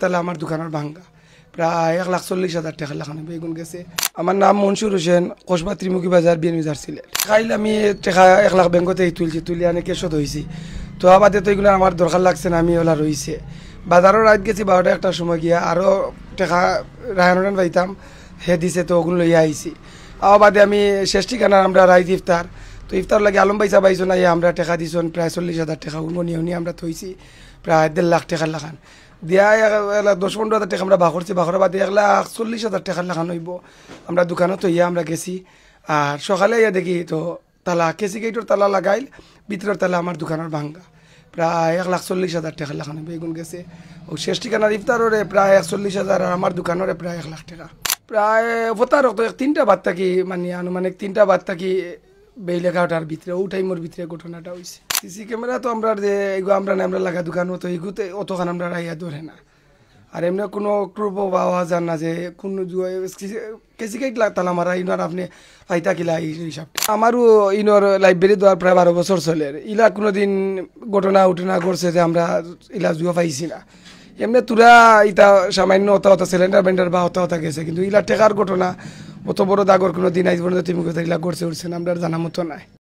তাহলে আমার দোকানের ভাঙ্গা প্রায় 1,40,000 টাকা লাগানো বেগুন গেছে। আমার নাম মনসুর হোসেন, কসবা ত্রিমুখী বাজার বিএনবিজার সিলেট। খাইলে আমি টাকা 1 লাখ ব্যাংকতে তুলি আনে কেশত হয়েছি। তো আবাদে তো এগুলো আমার দরকার লাগছে না, আমি ওলা রয়েছে বাজারও রাত গেছি 12টা 1টার সময় গিয়া আরও টাকা রায়ন পাইতাম হে দিছে, তো ওগুলো লইয়া আইছি। আবাদে আমি শেষ ঠিকানা আমরা রাইত ইফতার, তো ইফতার লাগে আলম পাইসা পাইছো না, আমরা টাকা দিছন প্রায় 40,000 টাকা উনি আমরা থইছি প্রায় 1.5 লাখ টাকার লাগান দিয়া 10-15 হাজার টাকা আমরা বাকরছি, বাকরের বাদে 1,40,000 টাকার লাগান হইব। আমরা দোকানত ইয়া আমরা গেছি, আর সকালে ইয়া দেখি তো তালা কেসি গেটর তালা লাগাইল, ভিতরের তালা আমার দোকানের ভাঙ্গা প্রায় 1,40,000 টাকা লাগানো বেগুন গেছে। ও শেষ ঠিকানার ইফতারে প্রায় 41,000 আর আমার দোকানের প্রায় 1 লাখ টাকা। প্রায় ভোতার তো 3টা বাদ থাকি মানে আনুমানিক 3টা বাদ থাকি বেইলেখাটার ভিতরে ও টাইমের ভিতরে ঘটনাটা হয়েছে। সিসি ক্যামেরা তো আমরা যে এগুলো আমরা লাগা দোকান তো এগুতে অতখান আমরা রাইয়া ধরে না, আর এমনি কোনো ক্রুপ পাওয়া যান না যে কোনো কেসি কেট তালা মারা ইনার আপনি পাইতা কিলা এই হিসাবটা। আমারও ইনোর লাইব্রেরি দেওয়ার প্রায় 12 বছর চলে, ইলা কোনো দিন ঘটনা করছে যে আমরা ইলা জুয়া পাইছি না। এমনি তোরা ইটা সামান্য অত সিলিন্ডার বেন্ডার বা অত গেছে, কিন্তু ইলা টেকার ঘটনা অত বড় দাগর কোনো দিন আজ পর্যন্ত তুমি ইলা করছে উঠছে না, আমরা জানা মতো নাই।